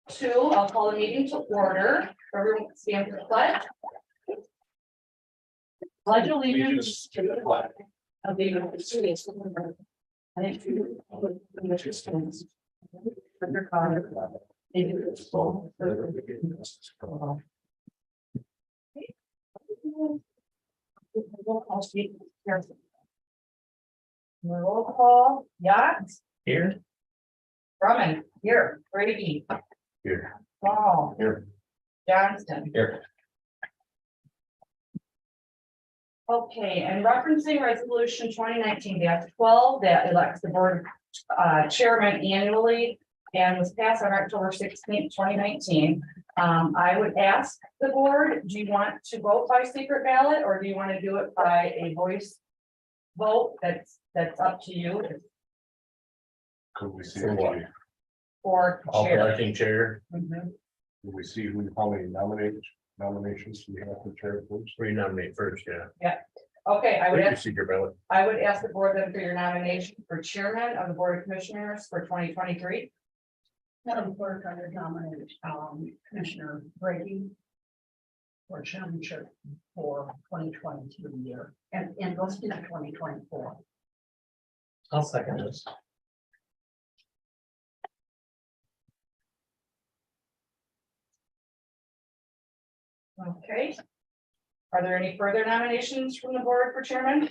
Two, I'll call the meeting to order. Everyone can stand for the pledge. Pledge allegiance to the flag of the United States of America. And to the United States. Under God, indivisible, with liberty and justice for all. Roll call, Yacht. Here. Drummond, here. Brady. Here. Paul. Here. Johnston. Here. Okay, and referencing resolution 2019-12 that elects the board chairman annually and was passed on October 16th, 2019. I would ask the board, do you want to vote by secret ballot or do you want to do it by a voice vote? That's up to you. Could we see, For All chair. acting chair, Mhm. could we see how many nominations we have for chair, please? renominate first, yeah. Okay, I would Your ask, secret ballot. the board then for your nomination for chairman of the board of commissioners for 2023. Madam Clerk, I would nominate Commissioner Brady for chairmanship for 2022 year, and let's do the 2024. I'll second this. Okay. Are there any further nominations from the board for chairman?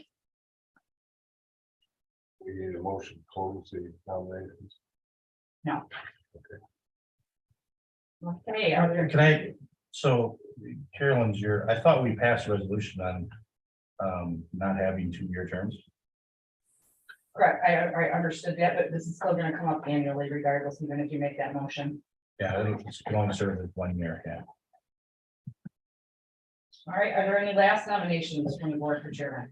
We need a motion to close the nominations. Okay, are there, Can I, so Carolyn's I thought we passed a resolution on not having 2-year terms. correct, I understood that, but this is still gonna come up annually regardless, even if you make that motion. Yeah, I think it's going to serve as 1 year, yeah. All right, are there any last nominations from the board for chairman?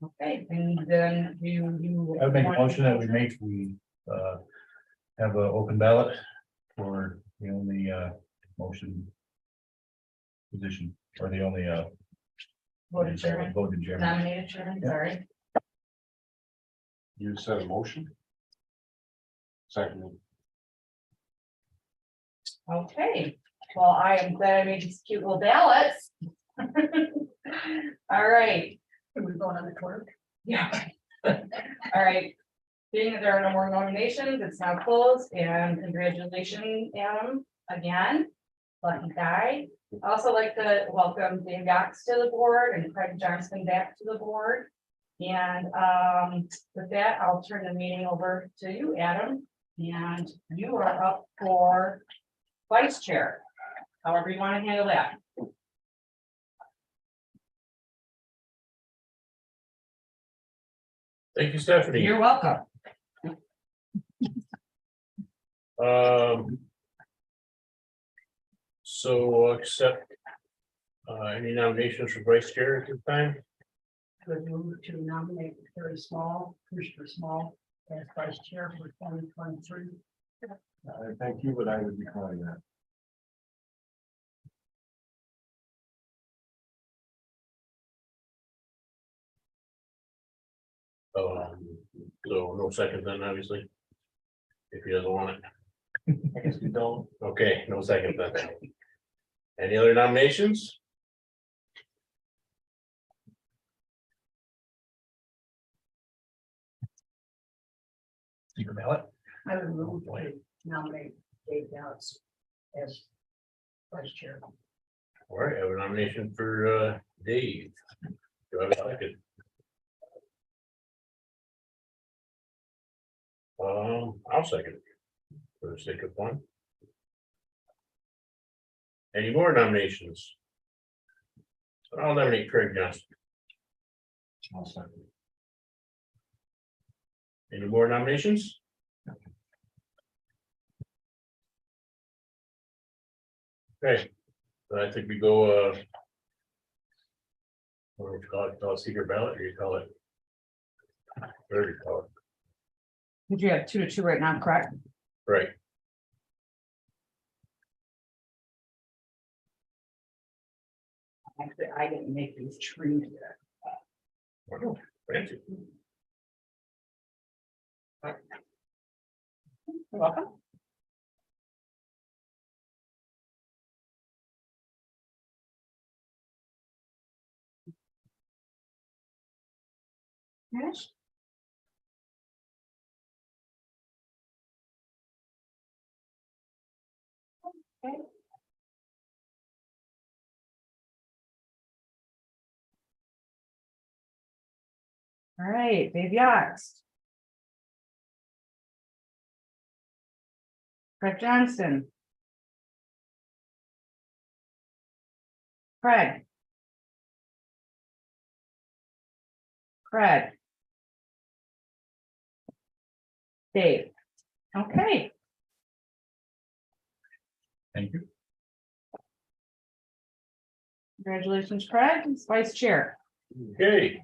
Okay, and then you. I would make a motion that we have an open ballot for the only motion position, or the only Voted chairman, voted chairman. nominated chairman, Yeah. sorry. You said a motion? Second. Okay, well, I am glad I made these cute little ballots. All right, Can we vote on the clerk? yeah. All right. Being that there are no more nominations, it's now closed, and congratulations, Adam, again. Lucky guy. I also like to welcome Dave Yachts to the board and Craig Johnston back to the board. And with that, I'll turn the meeting over to you, Adam, and you are up for vice chair, however you want to handle that. Thank you, Stephanie. You're welcome. So accept any nominations for vice chair at this time? Would move to nominate Terry Small, Commissioner Small, as vice chair for 2023. I thank you, but I would decline that. So no second then, obviously. If he doesn't want it. I guess we don't. Okay, no second then. Any other nominations? Secret ballot. I would move to nominate Dave Dowds as vice chair. All right, I have a nomination for Dave. Do I have a second? I'll second it. For the sake of fun. Any more nominations? I'll nominate Craig Johnson. I'll second. Any more nominations? Okay, so I think we go, what do you call it secret ballot, or you call it? Whatever you call it, Did you have 2-2 right now, correct? right? Actually, I didn't make these trees yet. Wow, fancy. You're welcome. Yes. Okay. All right, Dave Yachts. Craig Johnston. Craig. Craig. Dave. Okay, Thank you. congratulations, Craig, as vice chair. Okay.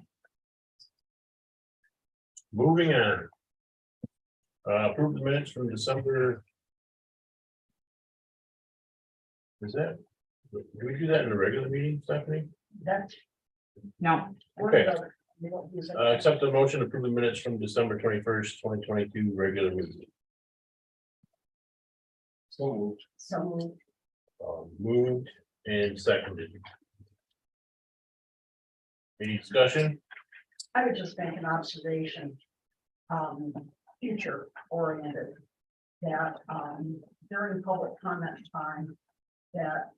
Moving on. Approve the minutes from December. Is that, do we do that in a regular meeting, Stephanie? That's. No, Okay. We don't use it. Accept the motion to approve the minutes from December 21st, 2022, regular meeting. So moved. So Moved and seconded. Any discussion? I would just make an observation, future oriented, that, during public comment time, that,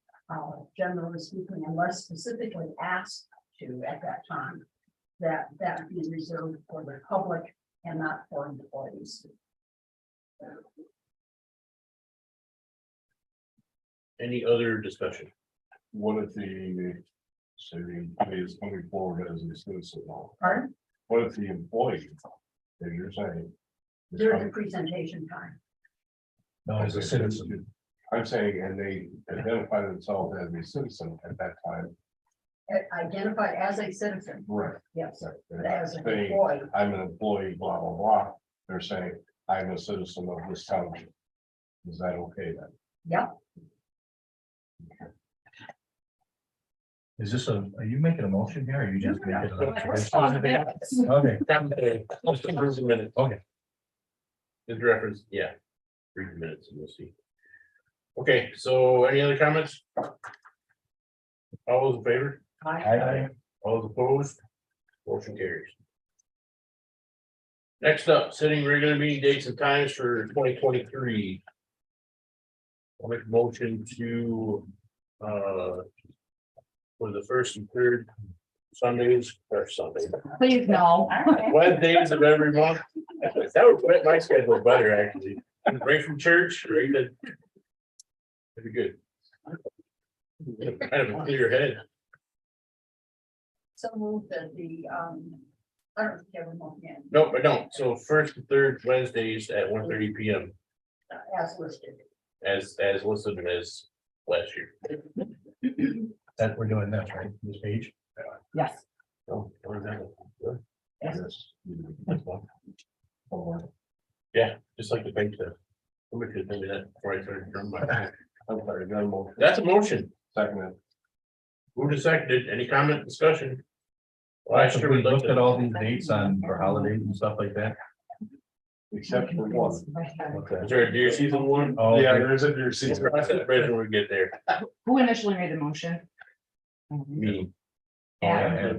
generally speaking, unless specifically asked to at that time, that be reserved for the public and not for employees. Any other discussion? What if the, say the employee is coming forward as a citizen now? Pardon? What if the employee, as you're saying? is During the coming- presentation time. No, as a citizen. I'm saying, and they identify themselves as a citizen at that time. Identified as a citizen, Right. yes, They're but as an saying, employee, I'm an employee, blah, blah, blah. They're saying, I'm a citizen of this township. Is that okay then? yep, Is this are you making a motion here, or are you just making an Yes. observation? Okay, Let's approve the minutes. okay. Is reference, yeah. Read the minutes and we'll see. Okay, so any other comments? All those in favor? Aye. All those opposed? Motion carries. Next up, setting regular meeting dates and times for 2023. I'll make a motion to for the first and third Sundays or Sunday, please no. Wednesdays of every month. That would fit my schedule better, actually. Right from church, right to. That'd be good. Kind of a clear head. so move that the, I don't think everyone can, Nope, I don't. So first and third Wednesdays at 1:30 PM as listed. as listed as last year. That we're doing this, right, this page? Yes. Oh, or is that- Yes. that's one. Yeah, just like the page that. Somebody could tell me that before I started drum my. I'm sorry, got a motion. That's a motion. Second, Moved and seconded. Any comment, discussion? Well, I sure We would like looked at to. all these dates on for holidays and stuff like that. except for one. Is there a deer season one? Oh, Yeah, okay. there's a deer We'll season. cross that bridge when we get there. Who initially made the motion? Me, Yeah,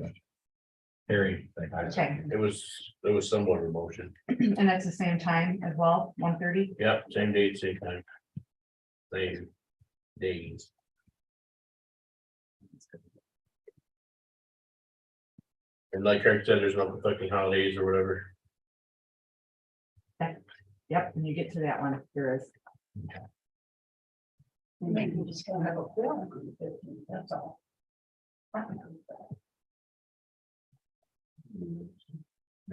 Harry. okay, it was somewhat of a motion. and that's the same time as well, 1:30. Yep, same date, same time. Same days. And like Kirk said, there's no conflicting holidays or whatever. Yep, when you get to that one, there is. Maybe we just gonna have a forum on the 15th, that's all.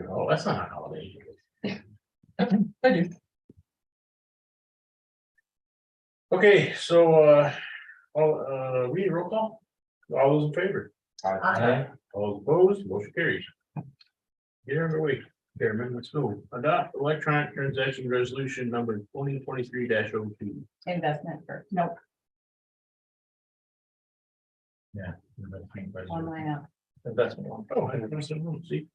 Oh, that's not a holiday. Okay, so, we need a roll call. All those in favor? Aye. All opposed, motion carries. Get underway. Chairman, let's go. Adopt electronic transaction resolution number 2023-02. Investment first, nope, online up. That's one. Oh, I didn't know, see?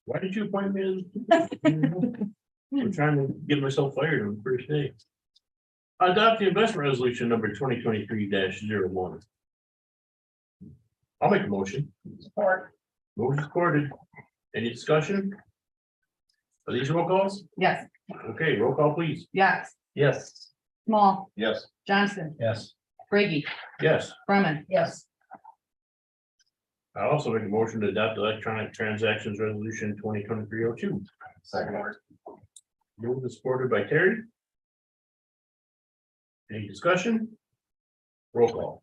Why did you appoint me as? I'm trying to get myself fired on the first day. Adopt the investment resolution number 2023-01. I'll make a motion. Support. Motion supported. Any discussion? Are these roll calls? Yes, Okay, roll call, please. yes, Yes. Small, Yes. Johnson, Yes. Brady, Yes. Brumman, Yes. I also make a motion to adopt electronic transactions resolution 2023-02. Second. Moved and supported by Terry. Any discussion? Roll call.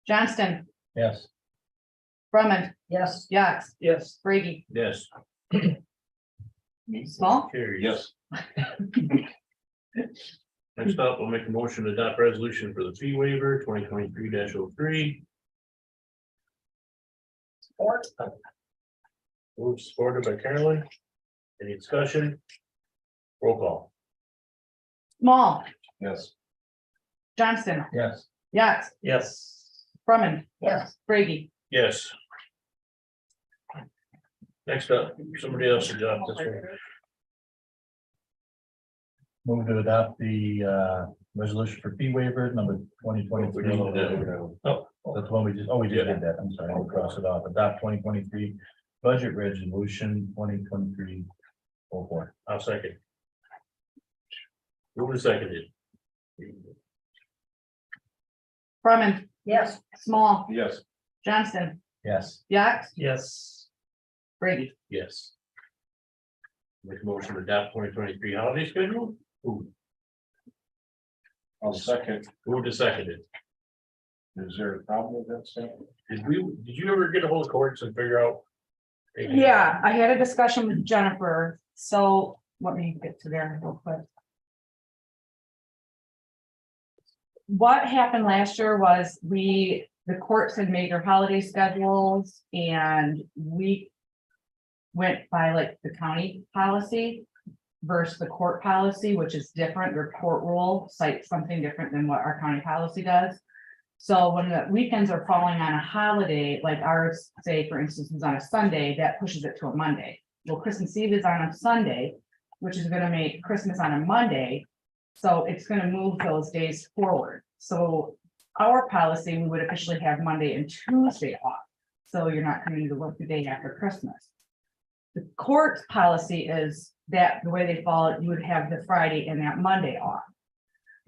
Johnston, Yes. Brumman, Yes. Yax, Yes. Brady, Yes. Small, Carries. Yes. Next up, we'll make a motion to adopt resolution for the fee waiver 2023-03. Support. Moved supported by Carolyn. Any discussion? Roll call. Small, Yes. Johnston, Yes. Yax, Yes. Brumman, Yes. Brady, Yes. Next up, somebody else adopt this one. Move to adopt the resolution for fee waiver number 2023. Oh, that's one we just, we just did that. I'm sorry, I'll cross it off. Adopt 2023 budget resolution 2023-04. I'll second. Moved and seconded. Brumman, Yes. Small, Yes. Johnston, Yes. Yax, Yes. Brady, Yes. Make a motion to adopt 2023 holiday schedule. Ooh, I'll second. moved and seconded. Is there a problem with that stuff? Did you ever get a hold of courts and figure out? Yeah, I had a discussion with Jennifer, so let me get to there real quick. What happened last year was the courts had made their holiday schedules and we went by like the county policy versus the court policy, which is different. Their court rule cites something different than what our county policy does. So when the weekends are falling on a holiday, like ours, say for instance, is on a Sunday, that pushes it to a Monday. Well, Christmas Eve is on a Sunday, which is gonna make Christmas on a Monday. So it's gonna move those days forward. So our policy, we would officially have Monday and Tuesday off. So you're not coming to work the day after Christmas. The court policy is that the way they follow it, you would have the Friday and that Monday off.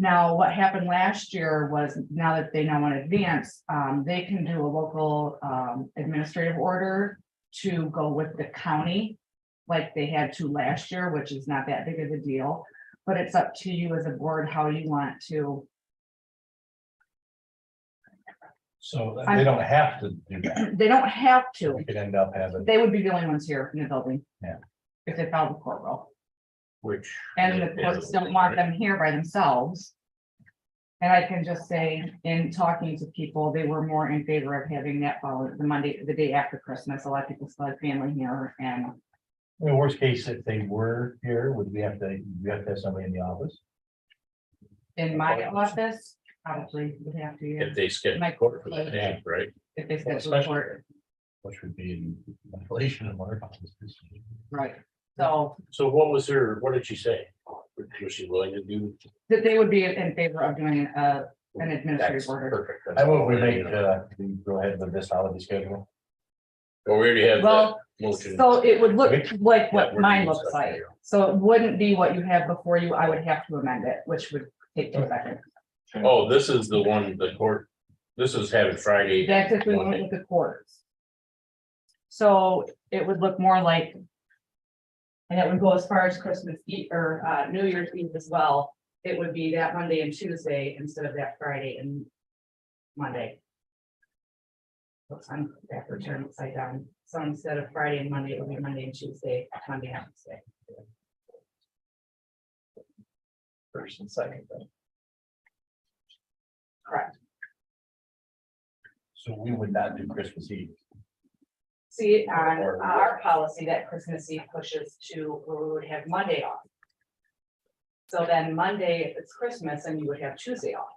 Now, what happened last year was now that they know in advance, they can do a local administrative order to go with the county. Like they had to last year, which is not that big of a deal, but it's up to you as a board how you want to So they don't have to do that. They don't have to. We could end up having, They would be the only ones here in the building. Yeah. If they followed the court rule. Which. And the courts don't want them here by themselves. And I can just say, in talking to people, they were more in favor of having that followed the Monday, the day after Christmas. A lot of people still have family here and in the worst case, if they were here, would we have to have somebody in the office? in my office, probably would have to, yeah, If they schedule My- court for that day, right? if they schedule Especially- court, Which would be in inflation and work. right? So So what did she say? Was she willing to do? that they would be in favor of doing an administrative That's order. perfect. That's I move all we I make, need. we go ahead with this holiday schedule. Well, we already have that Well, motion. so it would look like Yeah, what we're mine doing looks stuff like. here. So it wouldn't be what you have before you. I would have to amend it, which would take 2 seconds. Oh, this is the one, the court, this is having Friday. That's if we went Monday. with the courts. So it would look more like. And it would go as far as Christmas Eve or New Year's Eve as well. It would be that Monday and Tuesday instead of that Friday and Monday. Looks on backward turn upside down. So instead of Friday and Monday, it would be Monday and Tuesday, Monday and Tuesday. First and second. then. Correct. So we would not do Christmas Eve. See, on our policy, that Christmas Eve pushes to where we would have Monday off. So then Monday, if it's Christmas, then you would have Tuesday off.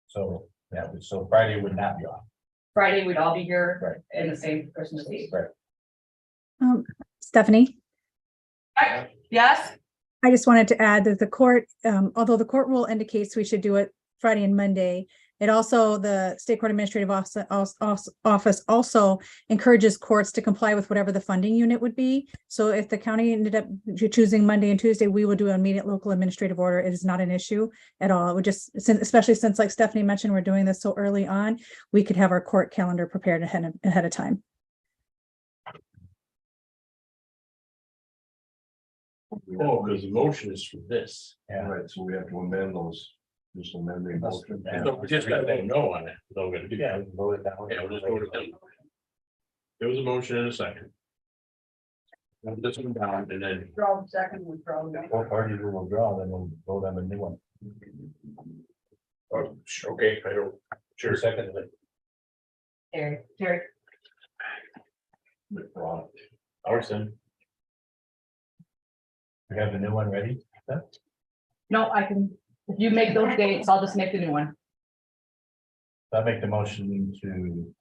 So, yeah, so Friday would not be off. Friday, we'd all be here Right. in the same Christmas Eve. Right. Stephanie, Yes, I just wanted to add that the court, although the court rule indicates we should do it Friday and Monday, it also, the State Court Administrative Office also encourages courts to comply with whatever the funding unit would be. So if the county ended up choosing Monday and Tuesday, we would do an immediate local administrative order. It is not an issue at all. It would just, especially since, like Stephanie mentioned, we're doing this so early on, we could have our court calendar prepared ahead of time. Oh, because the motion is for this. Yeah. Right, so we have to amend those, just amend the motion. So we just gotta vote no on it. That's all we're gonna do. Yeah, we can vote it down. Yeah, we'll just vote it down. There was a motion in a second. Now this one down and then, Draw the second, withdraw the. Both parties will withdraw, then we'll vote on the new one. oh, okay, I don't, sure. Second, Terry, Withdraw. Arson, we have the new one ready. no, I can, if you make those dates, I'll just make the new one. I make the motion to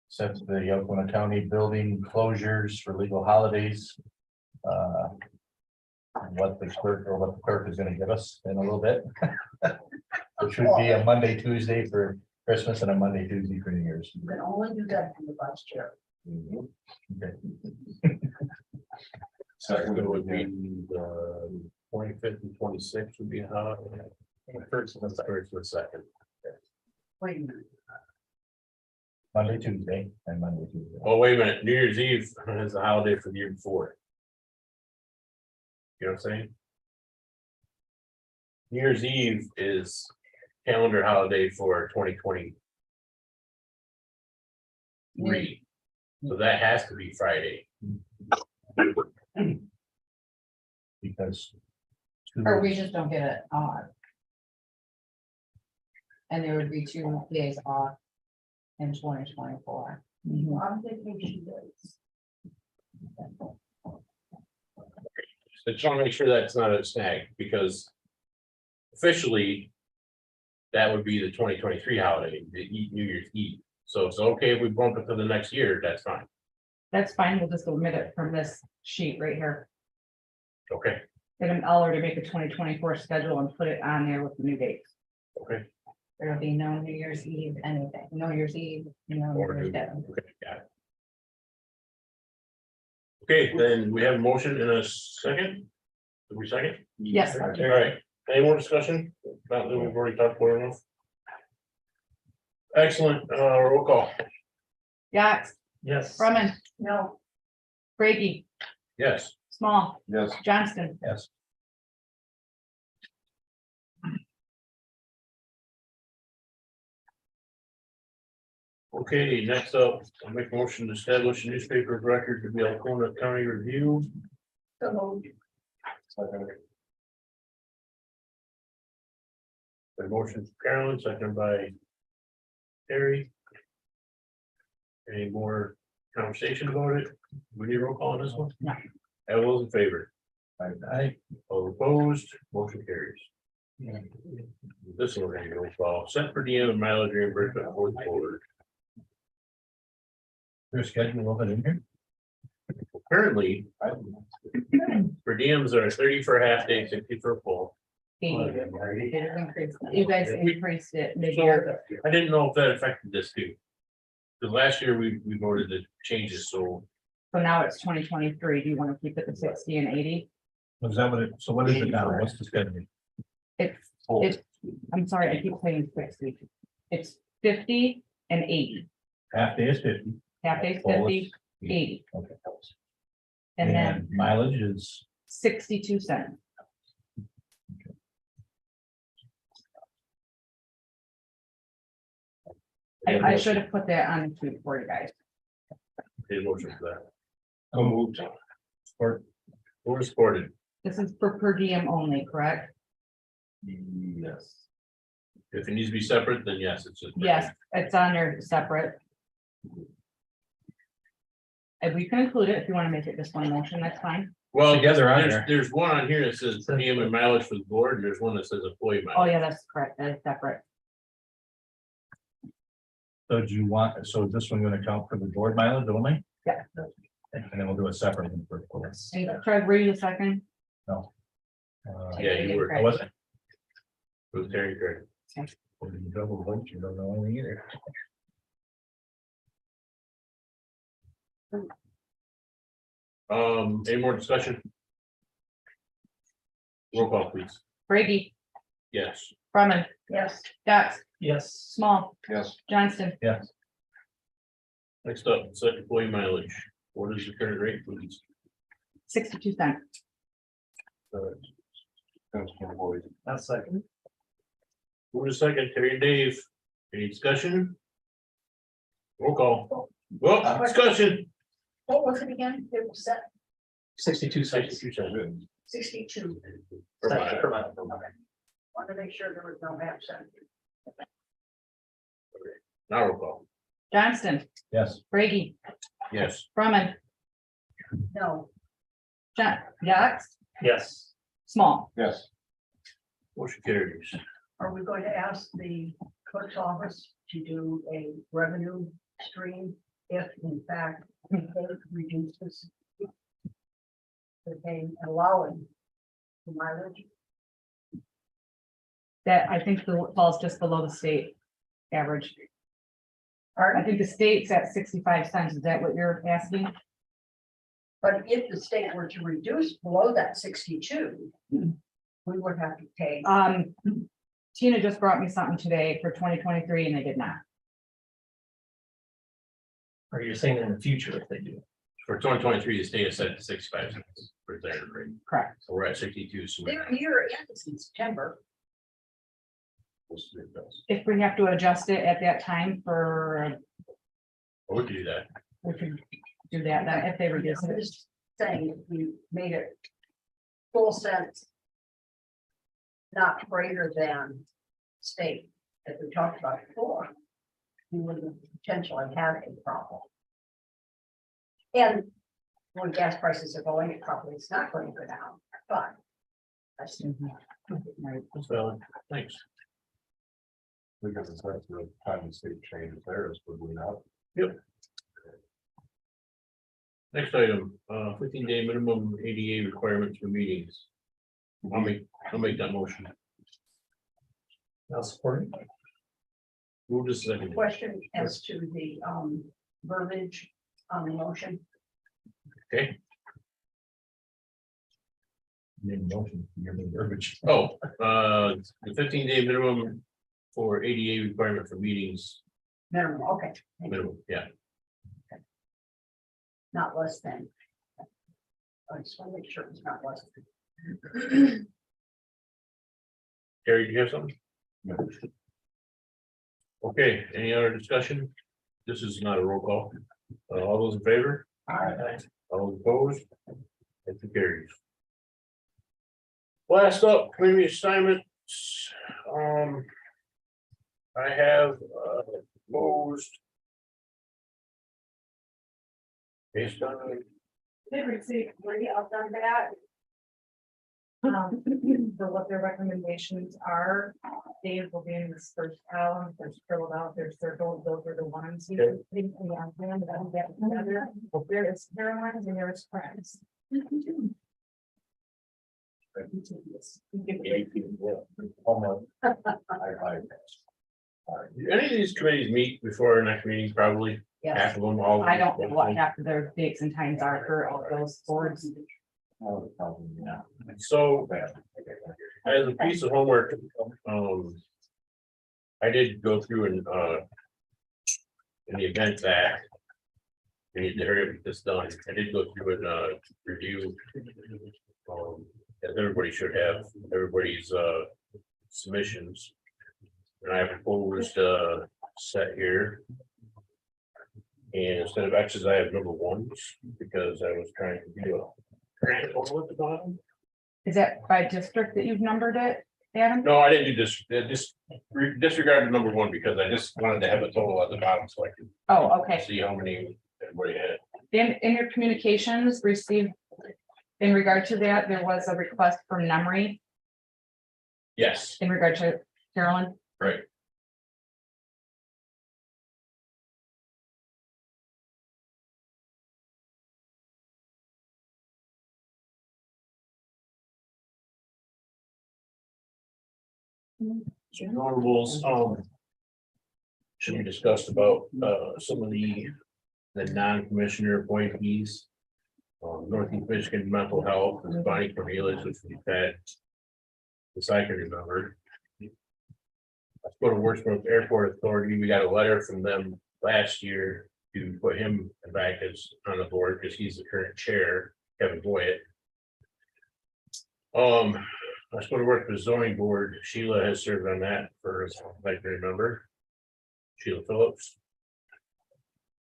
set the Yocona County building closures for legal holidays. What the clerk is gonna give us in a little bit. Which would be a Monday, Tuesday for Christmas and a Monday, Tuesday for New Year's. You can only do that from the vice chair. Okay. second would be the 25th and 26th would be how. First and the second. Wait a minute. Monday, Tuesday and Monday, Tuesday. Oh, wait a minute, New Year's Eve is the holiday for the year before. You know what I'm saying? New Year's Eve is calendar holiday for 2023. So that has to be Friday. Because. Or we just don't get it on. And there would be 2 days off in 2024. On vacation days. I just want to make sure that's not a snag, because officially that would be the 2023 holiday, New Year's Eve. So it's okay if we bump it to the next year, that's fine. That's fine, we'll just omit it from this sheet right here. Okay, And I'll already make a 2024 schedule and put it on there with the new dates. okay. There'll be no New Year's Eve, anything, no New Year's Eve, no New Or Year's do- Day. okay, got it. Okay, then we have a motion in a second. Did we second? Yes. All right, any more discussion? About that, we've already talked about enough. Excellent, roll call. Yax, Yes. Brumman, No, Brady, Yes. Small, Yes. Johnston. Yes. Okay, next up, I'll make a motion to establish a newspaper of record to be Alcona County Review. So moved. Second. The motion from Carolyn, seconded by Terry. Any more conversation about it? We need a roll call on this one? No. All those in favor? I, All opposed, motion carries. This one, we're gonna go call, set per diem and mileage reimbursement for the board. there's schedule of it in here. Currently, per diems are 30 for a half day, 60 for a full. 80. It is increased. You guys increased it mid-year. I didn't know if that affected this too. Because last year we voted the changes, so So now it's 2023. Do you want to keep it to 60 and 80? Was that what it, so what is it now? What's the schedule? It's, I'm sorry, I keep saying 60. It's 50 and 80. Half day is 50. Half day Full is 50, 80, Okay. and then Mileage is, 62 cents. I should have put that on the tweet for you guys. the motion for that. So moved. or, Or supported. This is for per diem only, correct? Yes. If it needs to be separate, then yes, it's just. Yes, it's on there separate. If we can include it, if you want to make it just one motion, that's fine. Well, Together on there's, there. there's one on here that says per diem and mileage for the board, and there's one that says employee Oh, mileage. yeah, that's correct. That is separate. so do you want, so is this one gonna count for the board mileage only? Yeah. And then we'll do a separate one for. And Craig, were you the second? No. Yeah, you were. I wasn't. It was Terry Craig. Double vote, you don't know anything either. Any more discussion? Roll call, please. Brady, Yes. Brumman, Yes. Ducks, Yes. Small, Yes. Johnston, Yes. Next up, set employee mileage. What is the current rate, please? 62 cents. That's my boy. That's second. Move to second, Terry and Dave. Any discussion? Roll call. Well, discussion. What was it again? It was set 62 62 cents. 62. Per mile. Want to make sure there was no absent. Now roll call. Johnston, Yes. Brady, Yes. Brumman, No, Ducks, Yes. Small. Yes. Motion carries. are we going to ask the clerk's office to do a revenue stream if in fact they reduce this? They're paying, allowing the mileage? That I think falls just below the state average. I Pardon? think the state's at 65 cents. Is that what you're asking? But if the state were to reduce below that 62, we would have to pay. Tina just brought me something today for 2023 and they did not. Or you're saying in the future if they do. For 2023, the state has set to 65 cents for their rate. Correct. So we're at 62. So we're Their year ends in September. If we have to adjust it at that time for, we could do that. we could do that, then if they reduce I'm it. just saying, if we made it full sense. Not greater than state, as we talked about before. We would potentially have a problem. And when gas prices are going, it probably is not going to go down, but. That's Right. That's valid. Thanks. Because it's not the time the state changes theirs, would we not? Next item, 15-day minimum ADA requirements for meetings. I'll make that motion. I'll support it. Move to second. question as to the verbiage on the motion. Okay. Made a motion, you're making verbiage. Oh, the 15-day minimum for ADA requirement for meetings, Minimum, okay, minimum, yeah. not less than. I just want to make sure it's not less than. Terry, do you have something? No. Okay, any other discussion? this is not a roll call. All those in favor? All those opposed? It carries. Last up, community assignments. I have proposed. Based on, Did receive 3 of them back. For what their recommendations are, Dave will be in this first column, there's filled out, there's circled, those are the ones. He Okay. think we have them, that we get together. There is Caroline's and there is friends. any of these committees meet before our next meeting, probably Yes, half of them, all. of I them. don't know what half of their dates and times are for all those boards. So as a piece of homework, I did go through and, in the event that we need to hurry up and get this done, I did go through and, review, as everybody should have, everybody's, submissions. And I proposed, set here. And instead of X's, I have number ones, because I was trying to do a grant total at the bottom. Is that by district that you've numbered it, Adam? No, I didn't do this, just disregard the number one, because I just wanted to have a total at the bottom, so I could Oh, okay. see how many everybody had. In your communications received, in regard to that, there was a request from Nemery Yes, in regard to Carolyn. right. So notables, should be discussed about, some of the non-commissioner appointees. Northeast Michigan Mental Health, and Bonnie Cornelius, which we've had. As I can remember. Let's go to Wordsworth Airport Authority, we got a letter from them last year to put him back as on the board, because he's the current chair, Kevin Boyd. Let's go to work for the zoning board. Sheila has served on that for, as I can remember. Sheila Phillips.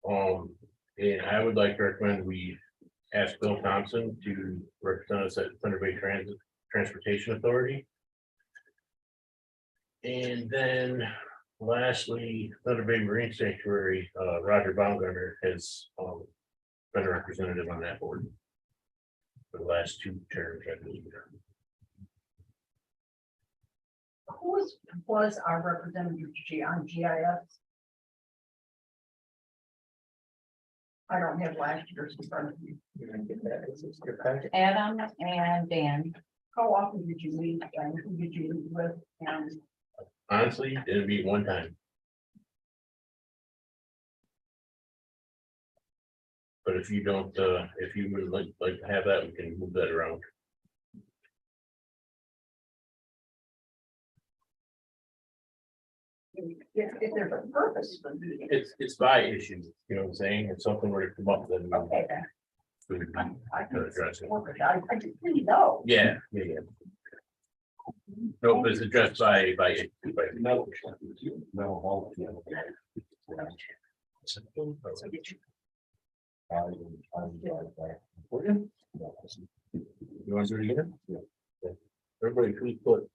And I would like to recommend we ask Bill Thompson to represent us at Thunder Bay Transportation Authority. And then lastly, Thunder Bay Marine Sanctuary, Roger Baumgartner has been a representative on that board for the last 2 terms, I believe. Who was our representative on GIS? I don't have last year's in front of me. Adam and Dan. How often did you meet and who did you meet with? And Honestly, it'd be one time. But if you don't, if you would like to have that, we can move that around. if there's a purpose for the meeting. It's by issue, you know what I'm saying? If something were to come up, then. Okay, then. we would I can address it. work it. I just didn't know. Yeah. No, but it's addressed by. No. You want to do it again? Yeah. Everybody, please put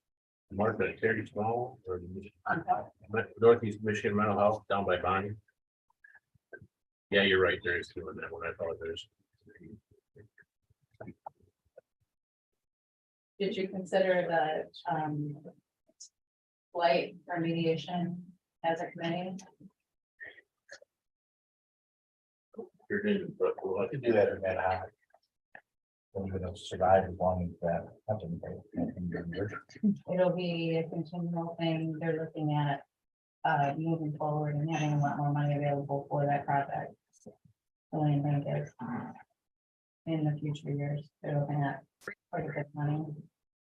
Martha Terry Small or Northeast Michigan Mental Health down by Bonnie. Yeah, you're right. There is two in that one. I apologize. Did you consider the blight remediation as a committee? You're in, but we'll have to To do that in that house. We're gonna survive as long as that happens. It'll be a continual thing. They're looking at moving forward and having a lot more money available for that project. So I think is in the future years, they're looking at quite a bit of money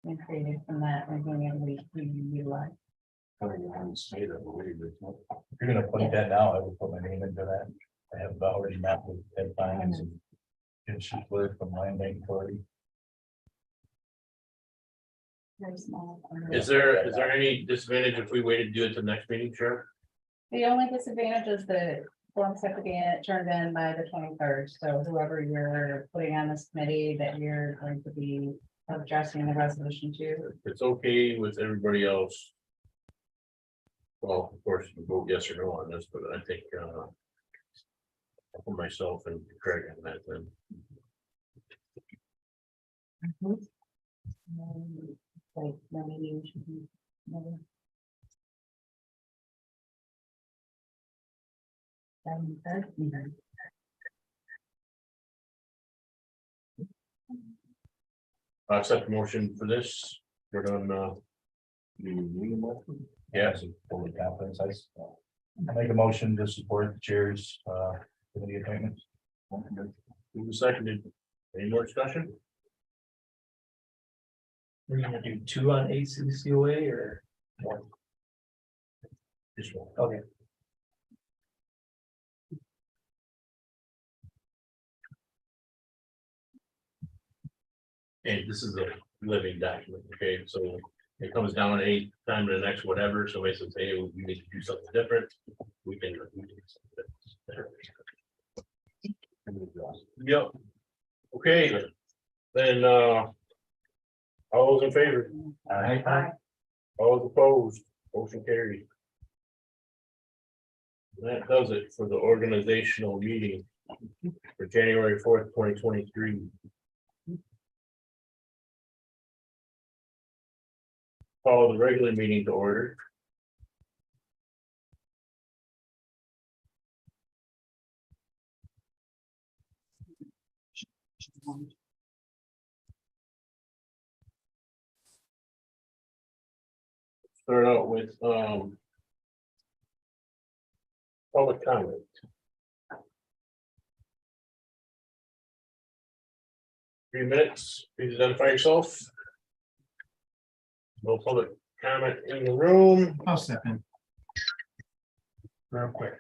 and created from that and being able to utilize. If you're gonna put that now, I would put my name into that. I have already mapped with deadlines and. And she's word from Land Bank Authority. Very small. Is there any disadvantage if we waited to do it to the next meeting, Sheriff? The only disadvantage is that forms have to be turned in by the 23rd, so whoever you're putting on this committee that you're going to be addressing the resolution to. If it's okay with everybody else. Well, of course, you vote yes or no on this, but I think, for myself and Craig on that, then. Like, no meeting should be- no. Mhm. I accept motion for this. We're done, yes, Fully confidence, I make a motion to support the chair's, committee appointments. who was seconded? Any more discussion? We're gonna do 2 on ACCOA or one? This one. Okay. And this is a living document, okay, so it comes down any time to the next whatever, so it says, hey, we need to do something different. We can. Yep. Okay, then, all those in favor, Aye. all those opposed, motion carried. That does it for the organizational meeting for January 4th, 2023. Call the regular meeting to order. Start out with public comment. 3 minutes, please identify yourself. No public comment in the room. I'll step in. Real quick.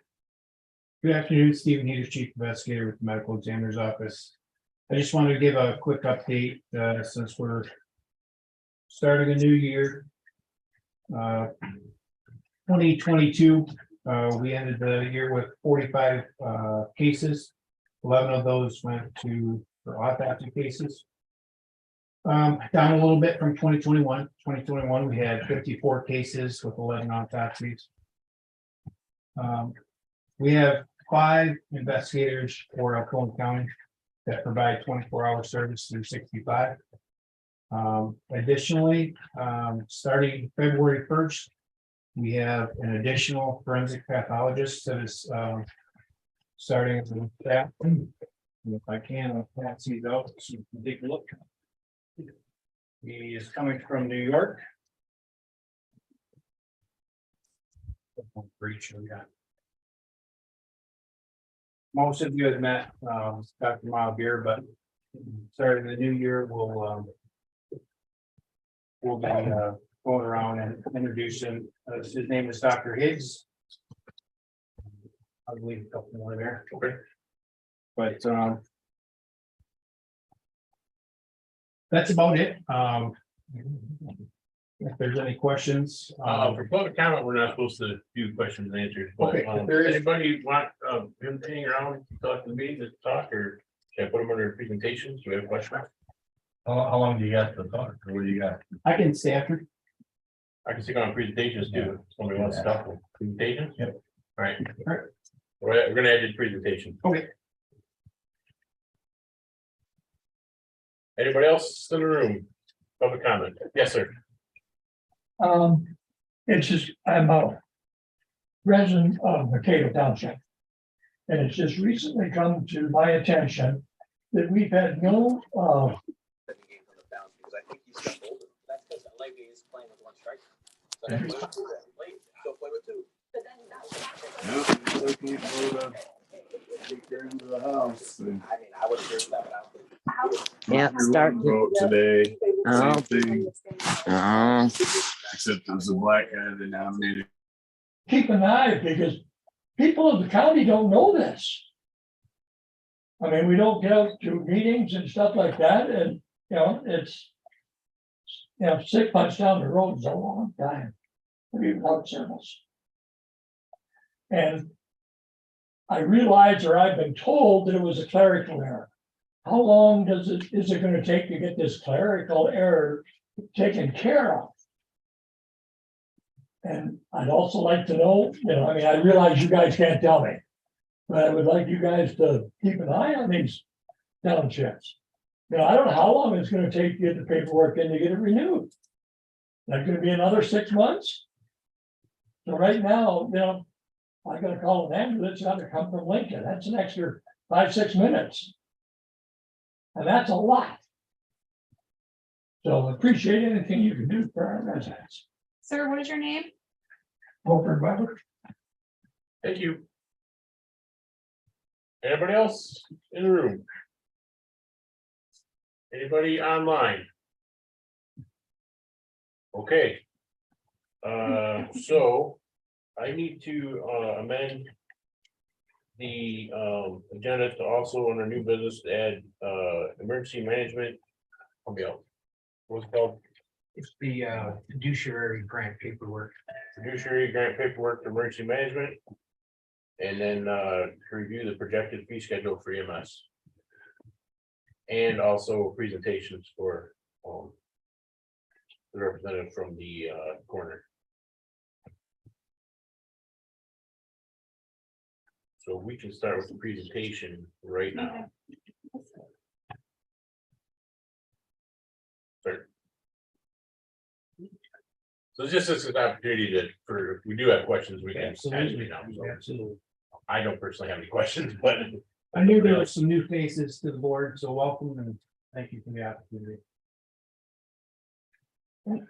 Good afternoon, Stephen Heater, Chief Investigator with the Medical Examiner's Office. I just wanted to give a quick update, since we're starting a new year. 2022, we ended the year with 45 cases. 11 of those went to for autopsy cases. Down a little bit from 2021. 2021, we had 54 cases with 11 autopsies. We have 5 investigators for Alcona County that provide 24-hour service through 65. Additionally, starting February 1st, we have an additional forensic pathologist that is starting as a staff. If I can, I'll pass these out so you can take a look. He is coming from New York. Most of you have met Dr. Miles Beer, but starting the new year, we'll be going around and introducing. His name is Dr. Higgs. I believe a couple more there. Okay. But that's about it. If there's any questions. For public comment, we're not supposed to do questions and answers. But, Okay, if there is- anybody want him hanging around to talk to me to talk, or should I put them under presentations? Do we have a question? How long do you got to talk? Or what do you got? I can stay after. I can stick on presentations too. If somebody wants to talk with presentations. Yep. All right. All right. We're gonna add the presentation. Okay. Anybody else in the room? Public comment? Yes, sir. It's just, I'm a resident of Mercato Township. And it's just recently come to my attention that we've had no, Because I think he's got older. That's because Levy is playing with one strike. So that's what he's doing. Go play with two. Into the house. I mean, I would agree with that, but I don't think. Yeah, start. Vote today, Oh, same thing, oh, except it was a black guy that nominated. keep an eye because people of the county don't know this. I mean, we don't get out to meetings and stuff like that and, you know, it's. You know, 6 months down the road is a long time to be without service. And I realized, or I've been told, that it was a clerical error. How long is it gonna take to get this clerical error taken care of? And I'd also like to know, I mean, I realize you guys can't tell me, but I would like you guys to keep an eye on these townships. I don't know how long it's gonna take to get the paperwork in to get it renewed. That's gonna be another 6 months. So right now, I gotta call an ambulance, gotta come from Lincoln, that's an extra 5-6 minutes. And that's a lot. So appreciate anything you can do for our residents. Sir, what is your name? Over Weber. Thank you. Anybody else in the room? Anybody online? Okay. So I need to amend the agenda to also under new business to add emergency management. What's it called? It's the fiduciary grant paperwork. Fiduciary grant paperwork for emergency management. And then review the projected fee schedule for EMS. And also presentations for the representative from the corner. So we can start with the presentation right now. Start. So it's just an opportunity that if we do have questions, we can ask me now. So Absolutely. I don't personally have any questions, but I knew there were some new faces to the board, so welcome and thank you for the opportunity.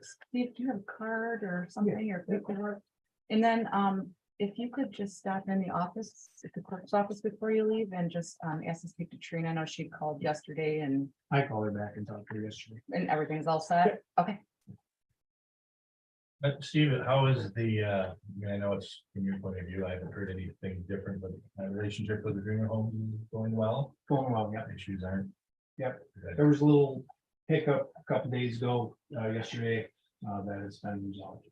Steve, do you have a card or something or paperwork? And then, if you could just stop in the office, at the clerk's office before you leave and just, ask to speak to Trina. I know she called yesterday and I called her back and talked to her yesterday. everything's all set. Okay. But Steve, how is I mean, I know it's from your point of view, I haven't heard anything different, but my relationship with the Dreamer Home is going well. Going well, yeah. Issues aren't. Yep. Okay. There was a little hiccup a couple days ago, yesterday, that has been resolved.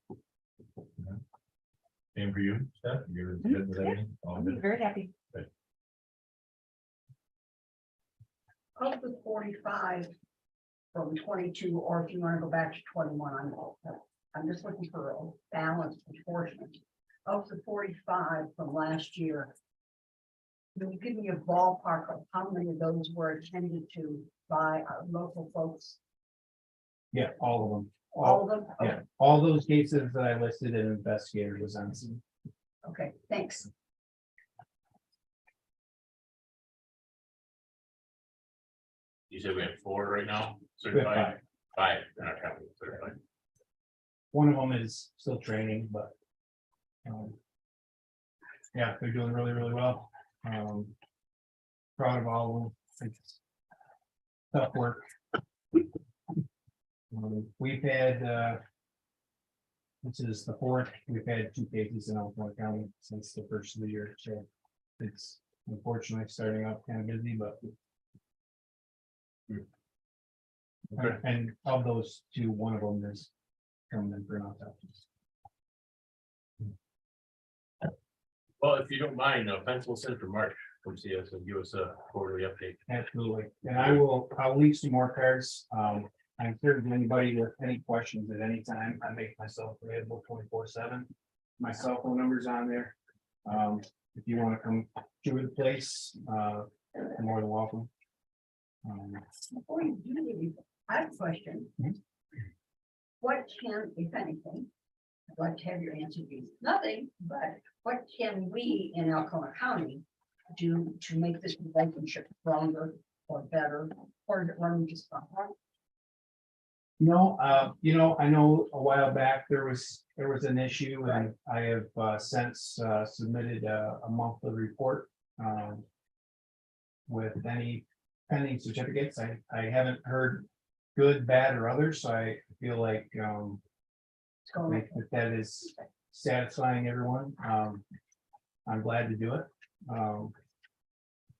Same for you, Steph? You're good with everything? All I'm good? very happy. Of the 45 from 22, or if you want to go back to 21, I'm just looking for a balanced proportion. Of the 45 from last year, can you give me a ballpark of how many of those were attended to by our local folks? Yeah, all of them. All of them? Yeah, all those cases that I listed, an investigator was on scene. Okay, thanks. you said we have 4 right now, We have certified, 5 in our county certified. One of them is still training, but. Yeah, they're doing really, really well. Proud of all of them. It's tough work. We've had, this is the 4th, we've had 2 cases in Elkhorn County since the first of the year, so it's unfortunately starting out kind of busy, but. Okay. And of those 2, one of them is coming in for an autopsy. Well, if you don't mind, pencil us in for March, come see us and give us a quarterly update. Absolutely, and I'll leave some more cards. I'm certain anybody with any questions at any time, I make myself available 24/7. My cell phone number's on there. If you want to come to the place, you're more than welcome. Before you do leave, I have a question. Mhm. What can, if anything, I'd like to have your answer be nothing, but what can we in Alcona County do to make this relationship stronger or better, or is it running just fine? No, I know a while back there was an issue, and I have since submitted a monthly report with any pending certificates. I haven't heard good, bad, or others, so I feel like It's going that is satisfying everyone. I'm glad to do it.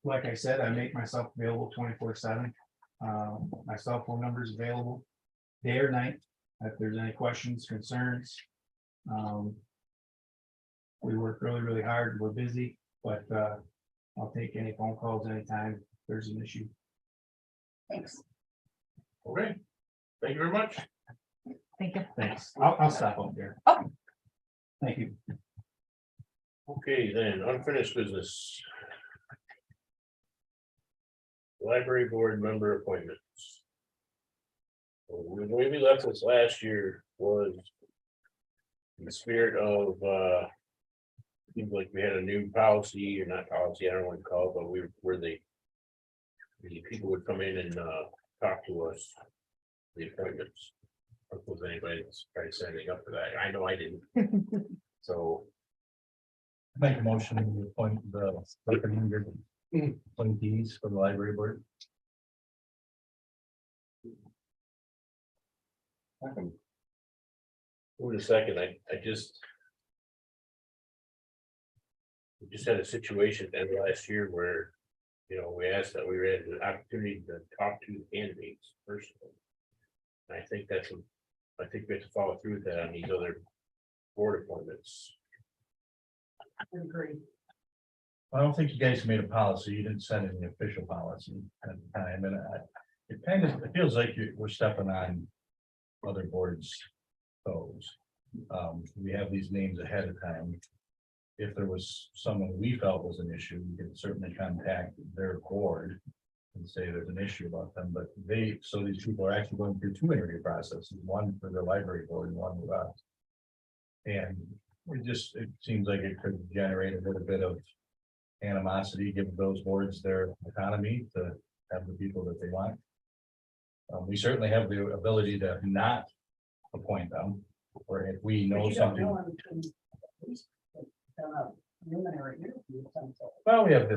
Like I said, I make myself available 24/7. My cell phone number is available day or night, if there's any questions, concerns. We work really, really hard, we're busy, but I'll take any phone calls anytime if there's an issue. Thanks. Okay, thank you very much. Thank you. Thanks. I'll stop up there. Oh. Thank you. Okay, then unfinished business. Library board member appointments. The way we left this last year was in the spirit of, seems like we had a new policy, or not policy, I don't know what to call it, but we were the people would come in and, talk to us, the appointments. Or was anybody that's trying to set anything up for that? I know I didn't. So, Make a motion to appoint the recommended appointees for the library board. wait a second, I just. We just had a situation at the end of last year where, you know, we asked that we had an opportunity to talk to the candidates personally. And I think I think we have to follow through with that on these other board appointments. I agree. I don't think you guys made a policy. You didn't send any official policy at the time, and it kind of, it feels like we're stepping on other boards' toes. We have these names ahead of time. If there was someone we felt was an issue, we could certainly contact their board and say there's an issue about them, but so these people are actually going through two interview processes, one for the library board and one with us. And it seems like it could generate a little bit of animosity, give those boards their autonomy to have the people that they want. We certainly have the ability to not appoint them, or if we know But you don't something. know until you at least done a preliminary interview of some sort. Well, we have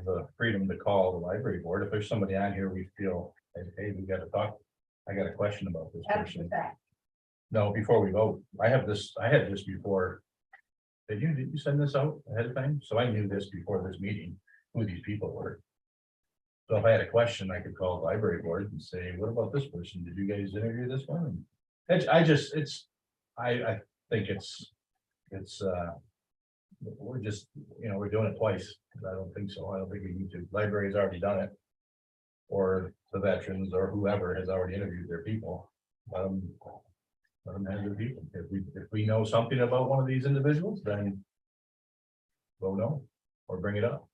the freedom to call the library board. If there's somebody on here, we feel, hey, we gotta talk. I got a question about this After person. the fact. No, before we vote. I had this before. Did you send this out ahead of time? So I knew this before this meeting, who these people were. So if I had a question, I could call the library board and say, what about this person? Did you guys interview this one? And I think it's we're just, we're doing it twice. I don't think so. I don't think we need to. Library's already done it. Or the veterans or whoever has already interviewed their people. Let them have their people. If we know something about one of these individuals, then we'll know or bring it up.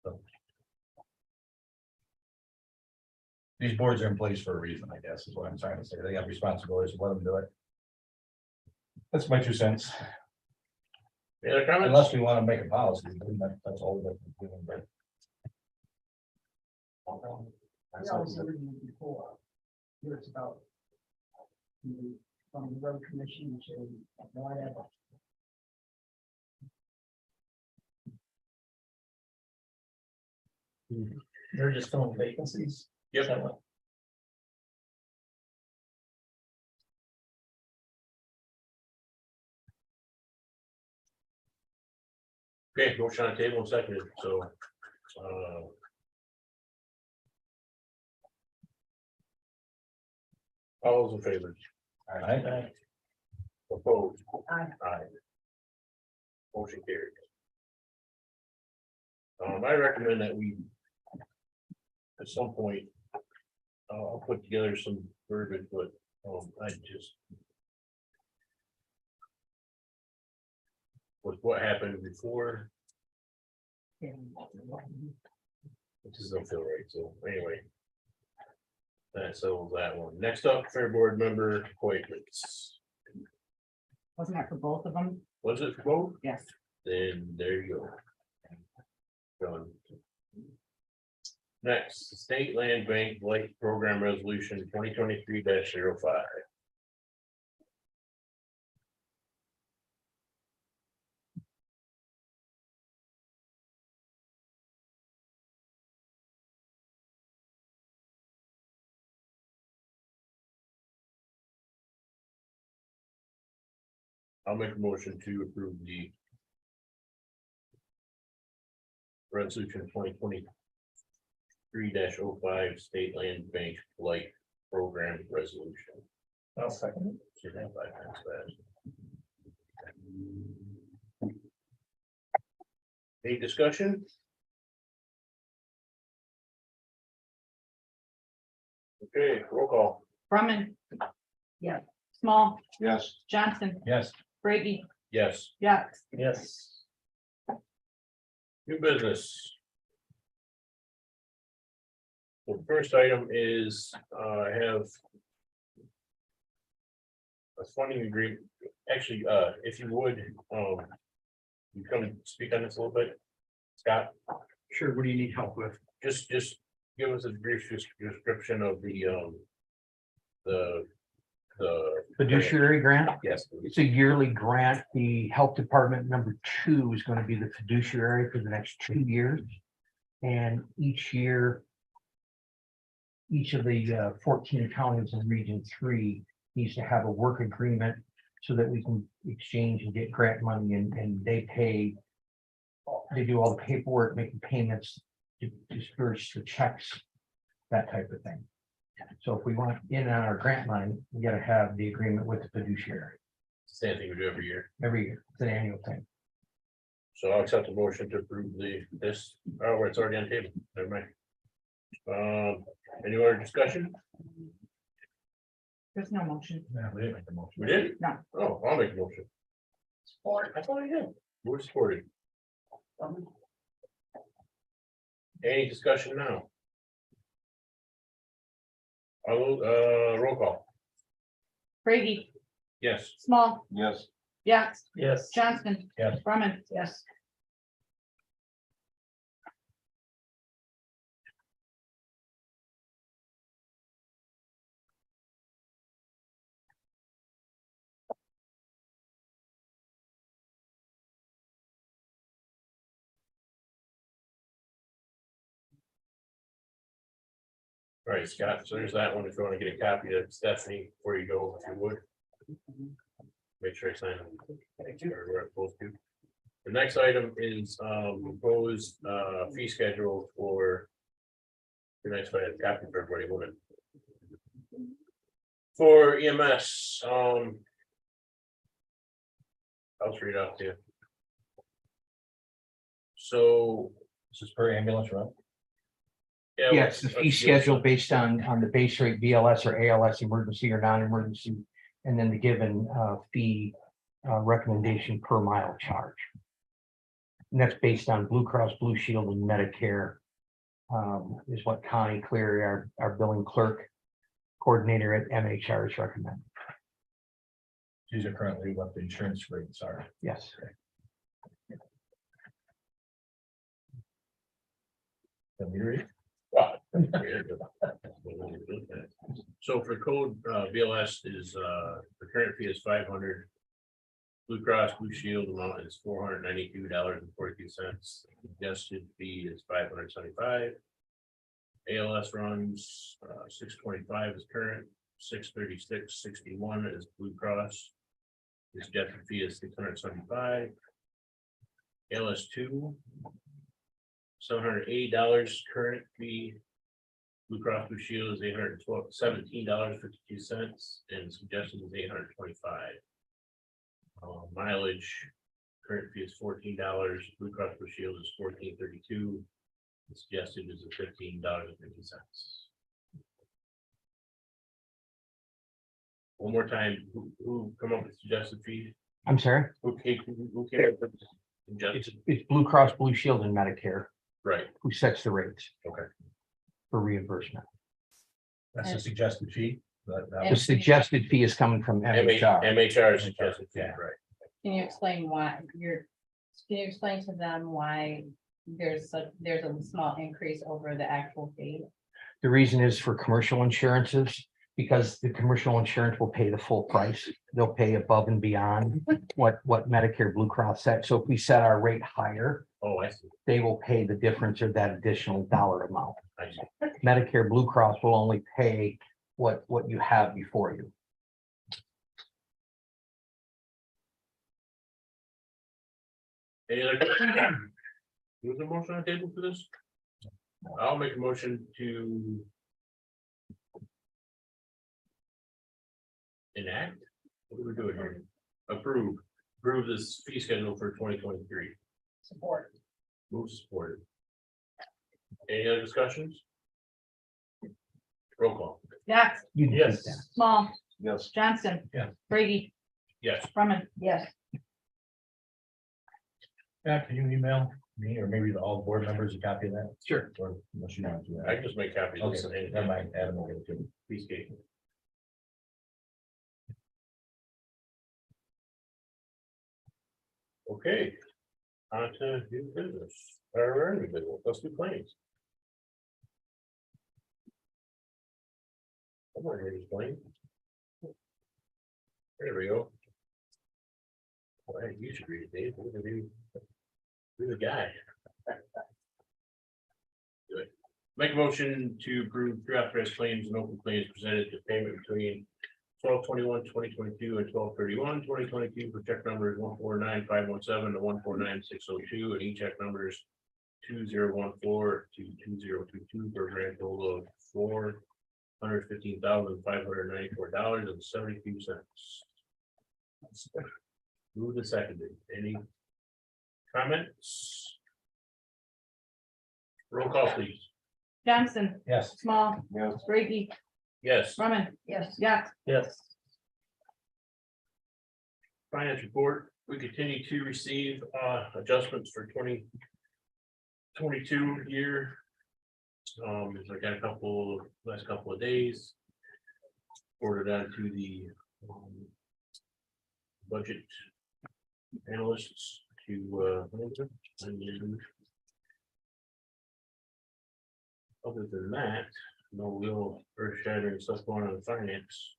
So. These boards are in place for a reason, I guess, is what I'm trying to say. They have responsibilities, let them do it. That's my 2 cents. Any other comments? Unless we want to make a policy, then that's all that we're doing, but. I always interviewed before. Years ago. From the road commission to whatever. They're just filling vacancies. Yep. Is that what- Okay, motion on the table and seconded, so. All those in favor? Aye. Opposed? Aye. Aye. Motion carries. I recommend that we. At some point. I'll put together some verbiage, but, I just. With what happened before, it just don't feel right, so anyway. That settles that one. Next up, fair board member appointments. Wasn't that for both of them? Was it for both? Yes. Then there you go. Done. Next, State Land Bank Blight Program Resolution 2023-05. I'll make a motion to approve the resolution 2023-05 State Land Bank Blight Program Resolution. I'll second it. Should have 5 times that. Any discussion? Okay, roll call. Brumman. Yeah. Small, Yes. Johnson, Yes. Brady, Yes. Yax. Yes. New business. The first item is, I have. A funding agreement, actually, if you would, you come speak on this a little bit. Scott, Sure, what do you need help with? just give us a brief description of the. Fiduciary grant. Yes, It's a yearly grant. The health department number 2 is going to be the fiduciary for the next 2 years. And each year, each of the 14 counties in Region 3 needs to have a work agreement so that we can exchange and get grant money and they pay. They do all the paperwork, making payments, disperse the checks, that type of thing. So if we want in on our grant money, we gotta have the agreement with the fiduciary same thing we do every year. every year. It's an annual thing. So I'll accept the motion to approve this, oh, it's already on the table, never mind. Any other discussion? There's no motion. Yeah, we didn't make the motion. We did? No. Oh, I'll make a motion. Support. I thought I did. We're supported. Any discussion now? I will, roll call. Brady, Yes. Small, Yes. Yax, Yes. Johnson. Yes. Brumman. Yes. All right, Scott, so there's that one. If you want to get a copy of Stephanie before you go, if you would. Make sure I sign it. Or where it's supposed to. The next item is proposed fee schedule for. Be nice if I had a copy for everybody, wouldn't it? For EMS, I'll just read it out to you. So. This is per ambulance, right? Yes, the fee schedule based on the base rate BLS or ALS, emergency or non-emergency, and then the given fee recommendation per mile charge. And that's based on Blue Cross Blue Shield and Medicare. Is what Connie Cleary, our billing clerk coordinator at MHR is recommending. These are currently what the insurance rates are. Yes. Can we read? So for code, BLS is, the current fee is 500. Blue Cross Blue Shield amount is $492.42. Suggested fee is $575. ALS runs, 625 is current, 636.61 is Blue Cross. The suggested fee is $675. ALS 2. $780 current fee. Blue Cross Blue Shield is $817.52 and suggested is $825. Mileage, current fee is $14. Blue Cross Blue Shield is $14.32. Suggested is $15.50. One more time, who come up with suggested fees? I'm sorry, Who came up with suggested? it's Blue Cross Blue Shield and Medicare Right, who sets the rates. Okay. For reimbursement. That's a suggested fee. The suggested fee is coming from MHR. MHR is suggested fee, Yeah. right. Can you explain why can you explain to them why there's a small increase over the actual fee? The reason is for commercial insurances, because the commercial insurance will pay the full price. They'll pay above and beyond what Medicare Blue Cross set. So if we set our rate higher, Oh, I see. they will pay the difference of that additional dollar amount. I see. Medicare Blue Cross will only pay what you have before you. Any other questions? There's a motion on the table for this? I'll make a motion to enact, what do we do here? Approve this fee schedule for 2023. Support. Move supported. Any other discussions? Roll call. Yax, You can keep Yes. that. Small, Yes. Johnston. Yeah. Brady, Yes. Brumman. Yes, Yeah, can you email me or maybe all the board members a copy of that? Sure. Or unless you want to. I can just make copies. of this Okay, and- never mind, Adam will get it too. Piece cake. Okay. On to new business, or new business, let's do claims. I'm not here to explain. There we go. Well, hey, you should read it, Dave. You're the guy. Good. Make a motion to approve pre-authorized claims and open claims presented to payment between 12/21/2022 and 12/31/2022 for check numbers 149-517 to 149-602, and e-check numbers 2014 to 2022 for a grand total of $415,594.72. Move the seconded. Any comments? Roll call, please. Johnston, Yes. Small, Yes. Brady, Yes. Brumman. yes, Yax, Yes. Finance report, we continue to receive adjustments for 2022 year. I got last couple of days. Forwarded on to the budget analysts to and then other than that, no real earth shattering stuff going on in finance.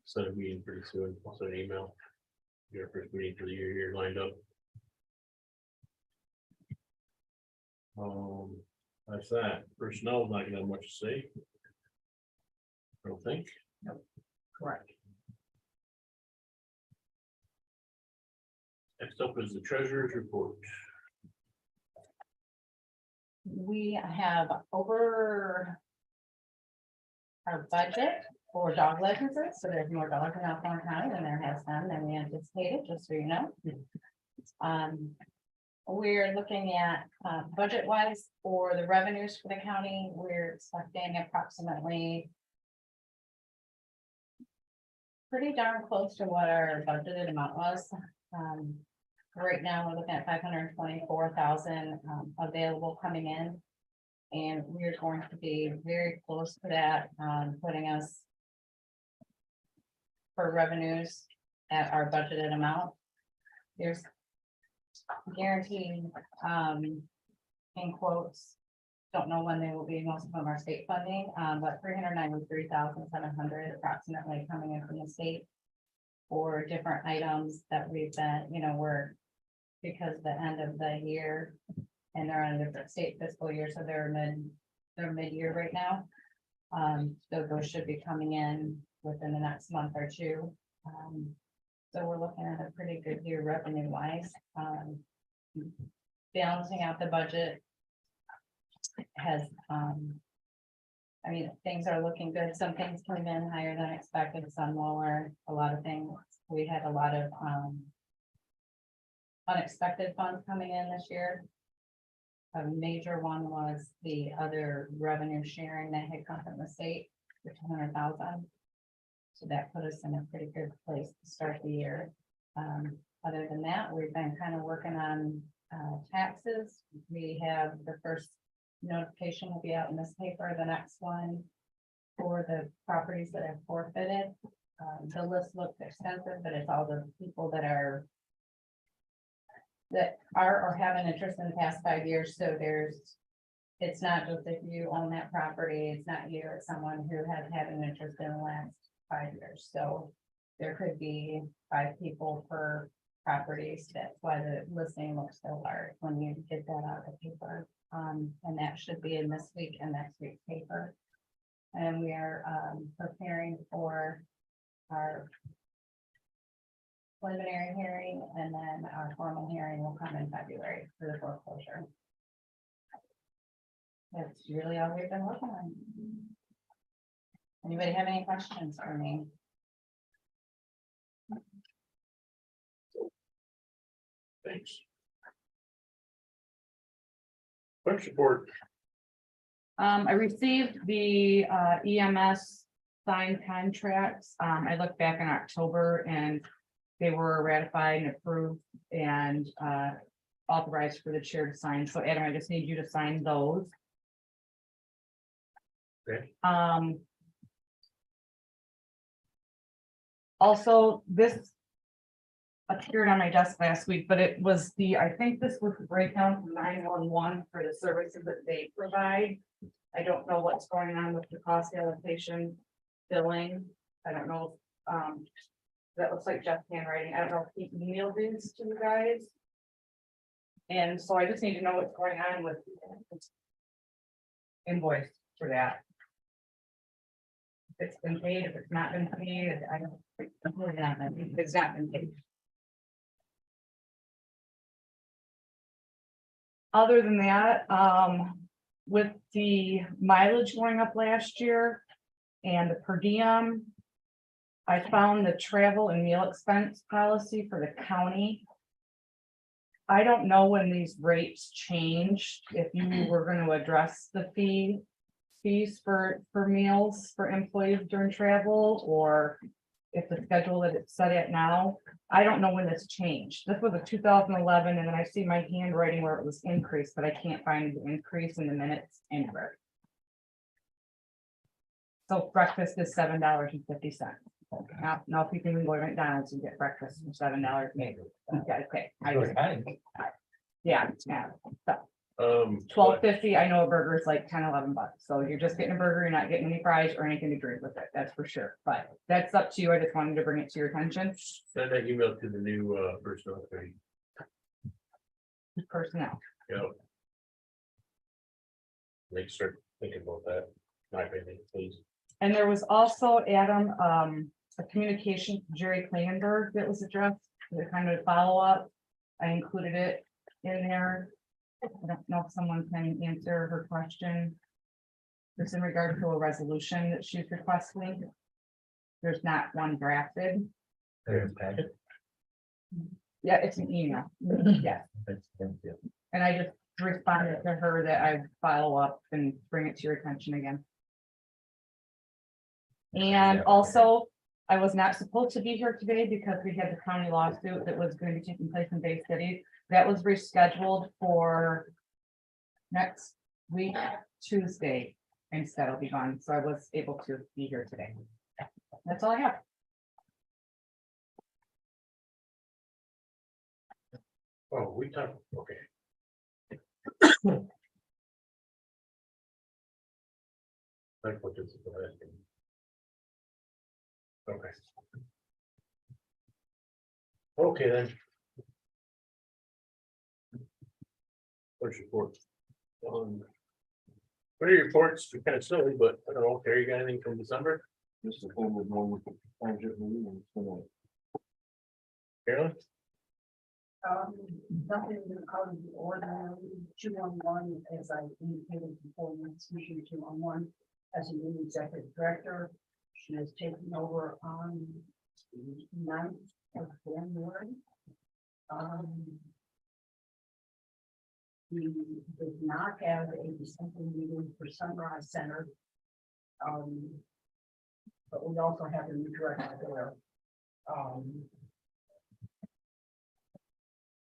Set a meeting pretty soon, I'll send an email. Your first meeting for the year here lined up. That's that. Personnel is not gonna have much to say. I don't think. correct. Next up is the treasurer's report. We have over our budget for dog licenses, so there's more dogs in Alcorn County than there has been than we anticipated, just so you know. We're looking at, budget wise for the revenues for the county, we're expecting approximately pretty darn close to what our budgeted amount was. Right now, we're looking at 524,000 available coming in. And we're going to be very close to that, putting us for revenues at our budgeted amount. There's guaranteed, in quotes, don't know when they will be, most of them are state funding, but 393,700 approximately coming in from the state for different items that we've been, we're, because the end of the year and they're on a different state fiscal year, so they're mid-year right now. So those should be coming in within the next month or two. So we're looking at a pretty good year revenue wise. Balancing out the budget has, things are looking good. Some things came in higher than expected, some lower, a lot of things. We had a lot of unexpected funds coming in this year. A major one was the other revenue sharing that had come from the state, for 200,000. So that put us in a pretty good place to start the year. Other than that, we've been kind of working on taxes. We have the first notification will be out in this paper, the next one for the properties that have forfeited. The list looks extensive, but it's all the people that are or have an interest in the past 5 years. So it's not just if you own that property, it's not you, it's someone who has had an interest in the last 5 years. So there could be 5 people per properties. That's why the listing looks so large when you get that out of the paper. And that should be in this week and next week's paper. And we are preparing for our preliminary hearing, and then our formal hearing will come in February for the foreclosure. That's really all we've been working on. Anybody have any questions for me? Thanks. Clerk's report. I received the EMS signed contracts. I looked back in October and they were ratified and approved and authorized for the chair to sign. So Adam, I just need you to sign those. Okay. Also, this appeared on my desk last week, but it was I think this was the breakdown from 911 for the services that they provide. I don't know what's going on with the cost allocation billing. I don't know. That looks like Jeff's handwriting. I don't know if he emailed these to you guys. And so I just need to know what's going on with invoice for that. If it's been paid, if it's not been paid, I don't. It's not been paid. Other than that, with the mileage going up last year and the per diem, I found the travel and meal expense policy for the county. I don't know when these rates changed, if you were going to address the fees for meals for employees during travel, or if the schedule that it's set at now. I don't know when this changed. This was a 2011, and then I see my handwriting where it was increased, but I can't find the increase in the minutes anywhere. So breakfast is $7.50. Now people can go to McDonald's and get breakfast for $7 maybe. Okay. Yeah. So $12.50. I know a burger is like 10, 11 bucks. So you're just getting a burger, you're not getting any fries or anything to drink with it. That's for sure. But that's up to you. I just wanted to bring it to your attention. Send that email to the new personnel committee. Personnel. Yeah. Make sure thinking about that. My opinion, please. And there was also, Adam, a communication from Jerry Klingenberg that was addressed, the kind of follow up. I included it in there. I don't know if someone can answer her question. This in regard to a resolution that she's requesting. There's not one drafted. Yeah, it's an email. Yeah. And I just responded to her that I follow up and bring it to your attention again. And also, I was not supposed to be here today because we had the county lawsuit that was going to be taking place in Bay City. That was rescheduled for next week, Tuesday, instead I'll be gone. So I was able to be here today. That's all I have. Oh, we talked, okay. I put this in the last thing. Okay. Okay, then. Where's your report? What are your reports? They're kind of silly, but I don't know, Terry, you got anything from December? Just the thing with one budget meeting tonight. Carolyn? Nothing out of the ordinary. 211, as I indicated before, it's usually 211 as a new executive director. She has taken over on the 9th of January. We did not have a December meeting for Sunrise Center. But we also have a new director there.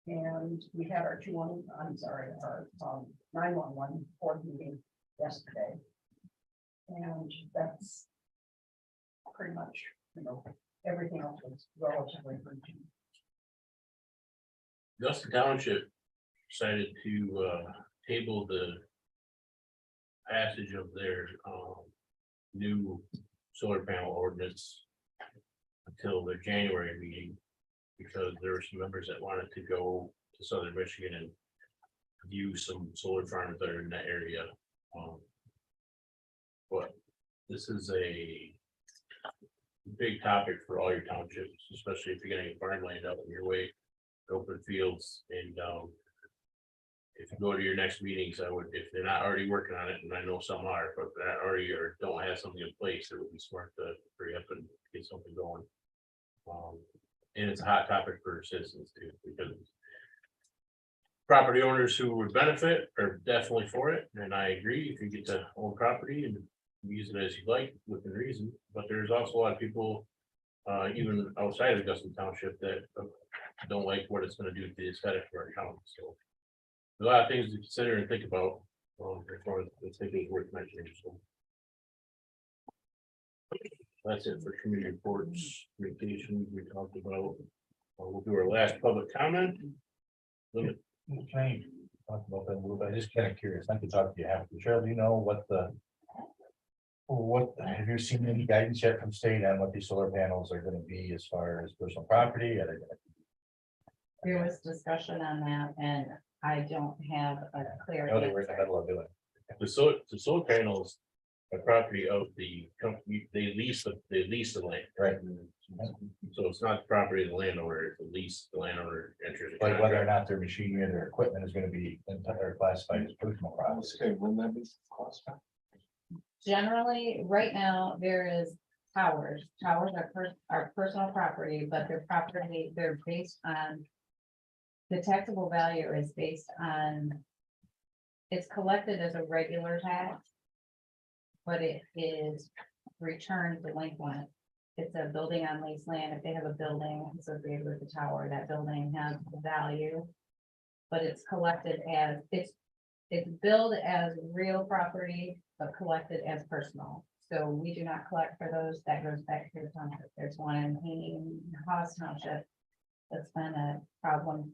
And we had our 911 board meeting yesterday. And that's pretty much, everything else was relatively routine. Dustin Township decided to table the passage of their new solar panel ordinance until their January meeting, because there were some members that wanted to go to southern Michigan and view some solar farms that are in that area. But this is a big topic for all your townships, especially if you're getting farmland out in your way, open fields, and if you go to your next meetings, I would, if they're not already working on it, and I know some are, but that already or don't have something in place, it would be smart to hurry up and get something going. And it's a hot topic for citizens too, because property owners who would benefit are definitely for it, and I agree, if you get to own property and use it as you like, within reason, but there's also a lot of people. Even outside of Augusta Township that don't like what it's gonna do to the aesthetic of our town, so. There's a lot of things to consider and think about, as far as I think it's worth mentioning, so. That's it for community reports, communications, we talked about. We'll do our last public comment. Limit. Can I talk about that a little bit? Just kind of curious. I could talk to you after. Cheryl, do you know have you seen any guidance yet from state on what these solar panels are gonna be as far as personal property? Are they gonna There was discussion on that and I don't have a clear know that we're in the answer. middle of doing it? The solar panels are property of the company, they lease the land. Right. So it's not the property of the landowner, it's the lease, the landowner enters. a Like whether or contract. not their machinery or their equipment is gonna be classified as personal property. Okay, wouldn't that be cost? Generally, right now, there is towers. Towers are personal property, but they're based on. The taxable value is based on. It's collected as a regular tax. But it is returned delinquent. It's a building on leased land. If they have a building associated with the tower, that building has value. But it's collected as, it's billed as real property, but collected as personal. So we do not collect for those. That goes back to the township. There's one in Haining, Haas Township. That's been a problem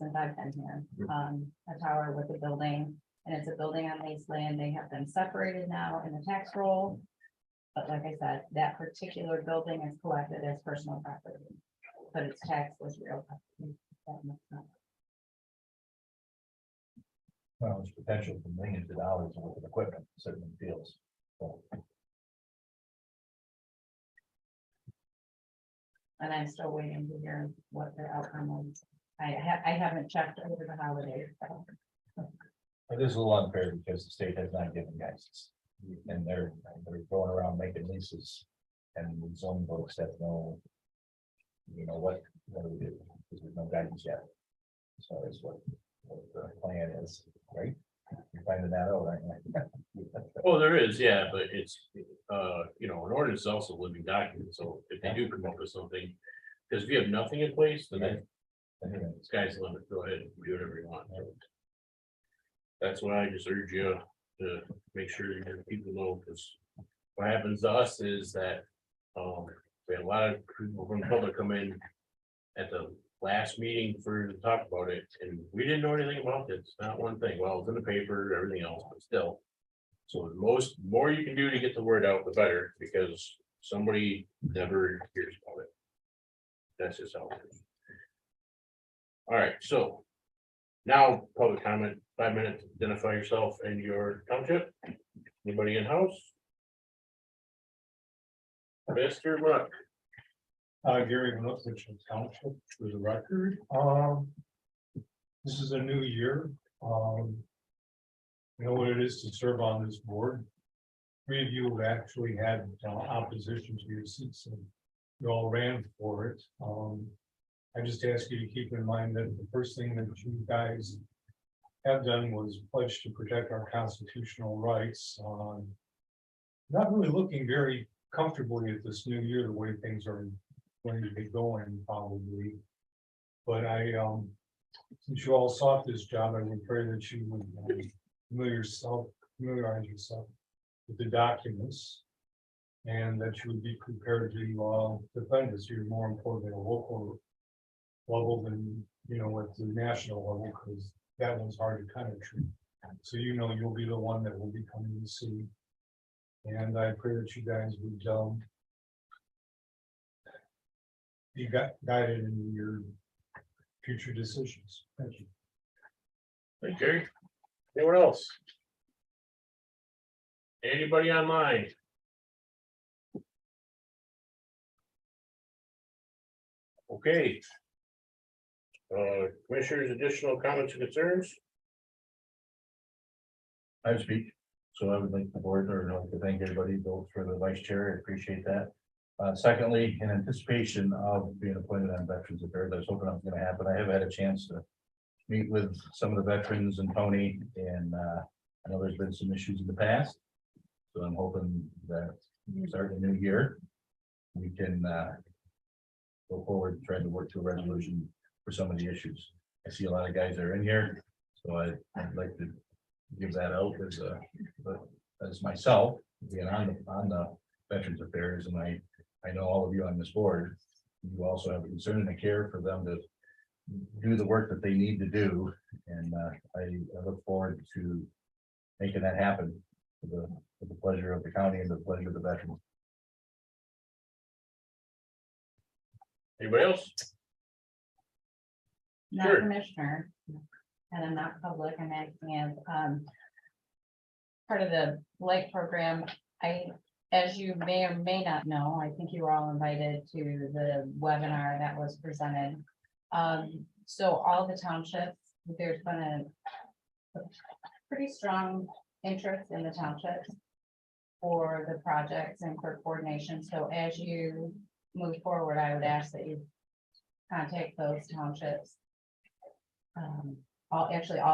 since I've been here. A tower with a building, and it's a building on leased land. They have them separated now in the tax roll. But like I said, that particular building is collected as personal property, but it's taxed as real property. That makes sense. Well, there's potential for millions of dollars worth of equipment in certain fields. So, And I'm still waiting to hear what their outcome is. I haven't checked over the holidays. So. It is a little unfair because the state has not given guidance. And they're going around making leases and the zoning books that know. You know, what do we do? Because there's no guidance yet. So that's what the plan is, right? You're finding that out, aren't you? Well, there is, yeah, but it's, an ordinance is also a living document, so if they do come up with something. Because if you have nothing in place, then sky's the limit, go ahead and do whatever you want. That's why I just urge you to make sure your people know, because what happens to us is that, we had a lot of people from the public come in at the last meeting to talk about it, and we didn't know anything about it, not one thing, well, it's in the paper, everything else, but still. So the more you can do to get the word out, the better, because somebody never hears about it. That's just how it is. All right, so now public comment, 5 minutes, identify yourself and your township. Anybody in house? Mr. Luck. Gary Rutledge Township for the record. This is a new year. You know what it is to serve on this board. 3 of you have actually had opposition to your seats and you all ran for it. I just ask you to keep in mind that the first thing that you guys have done was pledge to protect our constitutional rights. Not really looking very comfortably at this new year, the way things are going to be going probably. But since you all sought this job, I would pray that you would familiarize yourself with the documents. And that you would be prepared to defend us. You're more important at a local level than, at the national level, because that one's hard to penetrate. So you'll be the one that will be coming to see. And I pray that you guys would be guided in your future decisions. Thank you. Thank you. Anyone else? Anybody online? Okay. Commissioners, additional comments and concerns? I speak, so I would like the board or like to thank everybody, both for the vice chair, I appreciate that. Secondly, in anticipation of being appointed on Veterans Affairs, I was hoping that was gonna happen. I have had a chance to meet with some of the veterans and Tony, and I know there's been some issues in the past. So I'm hoping that starting the new year, we can go forward, trying to work to a resolution for some of the issues. I see a lot of guys that are in here, so I'd like to give that out as myself, being on the Veterans Affairs, and I know all of you on this board, you also have a concern and a care for them to do the work that they need to do, and I look forward to making that happen for the pleasure of the county and the pleasure of the veterans. Anybody else? Not Sure. commissioner, and I'm not public, I'm acting as, part of the Light program. As you may or may not know, I think you were all invited to the webinar that was presented. So all the townships, there's been a pretty strong interest in the townships for the projects and for coordination. So as you move forward, I would ask that you contact those townships. All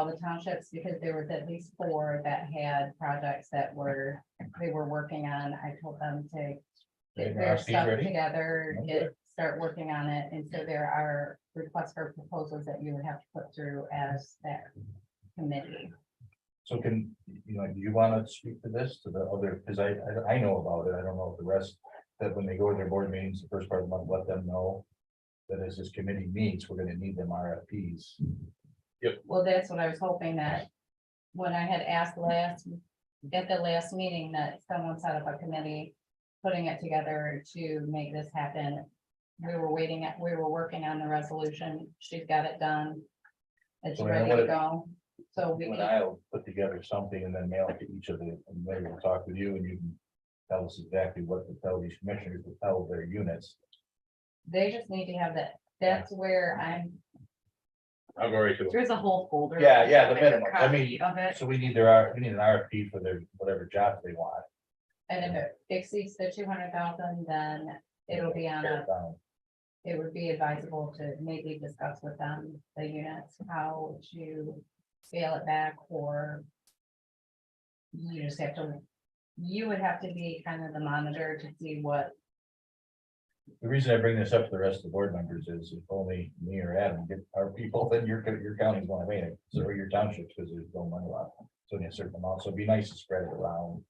the townships, because there was at least 4 that had projects that they were working on. I told them to get their stuff together, start working on it. And so there are requests for proposals that you would have to put through as that committee. So do you want to speak to this, to the other, because I know about it, I don't know if the rest, that when they go to their board meetings, the first part of the month, let them know that as this committee meets, we're gonna need them RFPs. Well, that's what I was hoping, that when I had asked at the last meeting, that someone set up a committee, putting it together to make this happen. We were working on the resolution. She's got it done. It's So ready to go. So we, When I'll put together something and then mail it to each of the, and maybe we'll talk with you and you can tell us exactly what to tell these commissioners to tell their units. they just need to have that. That's where I'll go right to it. there's a whole folder. Yeah, the Like a minimum. I mean, copy of it. so we need an RFP for their, whatever job they want. And if it exceeds the 200,000, then it'll be on a, it would be advisable to maybe discuss with them, the units, how to scale it back, or you just have to, you would have to be kind of the monitor to see what, The reason I bring this up to the rest of the board members is if only me or Adam get our people, then your county's gonna make it, so your townships, because there's no money left. So in a certain amount, so it'd be nice to spread it around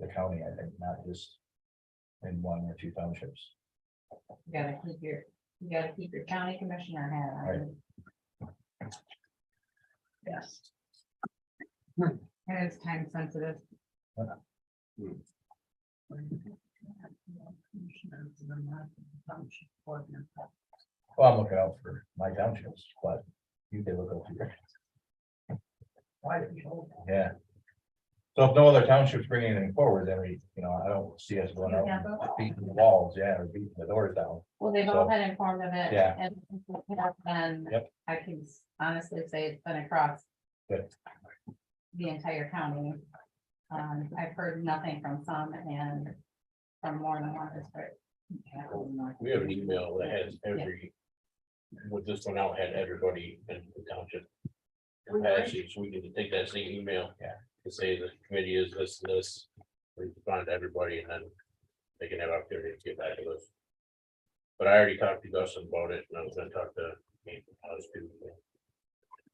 the county, I think, not just in 1 or 2 townships. you gotta keep your county commissioner hat on. Yes. And it's time sensitive. Well, I'm looking out for my townships, but you can look out for your. Yeah. So if no other townships bring anything forward, then we, I don't see us going out and beating the walls, or beating the doors down. Well, they've all been informed of it. Yeah. And Yep. I can honestly say it's been across Good. the entire county. I've heard nothing from some and from more than one district. We have an email that has with this one out, had everybody in the township. Capacity, so we can take that same email. To say the committee is this and this, we respond to everybody, and then they can have opportunity to get back to us. But I already talked to Dustin about it, and I was gonna talk to us too.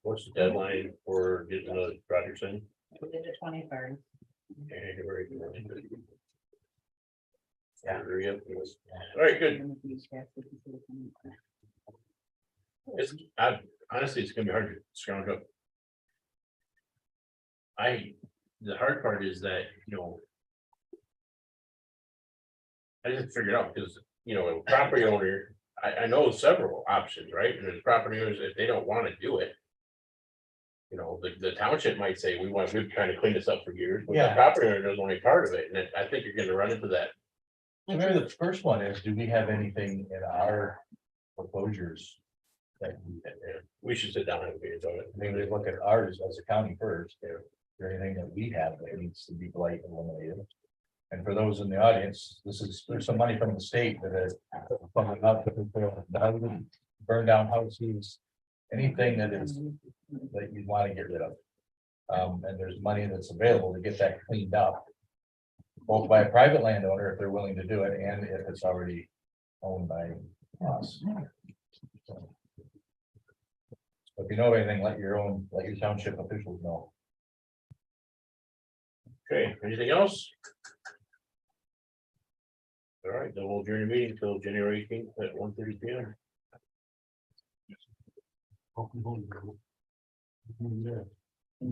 What's the deadline for getting the projects in? We did the 23rd. Okay, very good. Yeah. All right, good. Honestly, it's gonna be hard to scrounge up. The hard part is that, I just figured out, because, a property owner, I know several options, right? And there's property owners, if they don't want to do it. The township might say, we've kind of cleaned this up for years, but the Yeah. property owner doesn't want any part of it, and I think you're gonna run into that. So maybe the first one is, do we have anything in our foreclosures? That We should sit down and figure it out. maybe look at ours as a county first, is there anything that we have that needs to be blight eliminated? And for those in the audience, there's some money from the state that is coming up, burned down houses. anything that is, that you want to get rid of. And there's money that's available to get that cleaned up. Both by a private landowner, if they're willing to do it, and if it's already owned by us. So, if you know anything, let your township officials know. Okay, anything else? All right, then we'll adjourn the meeting until January 18th at 1:30 p.m. Yeah.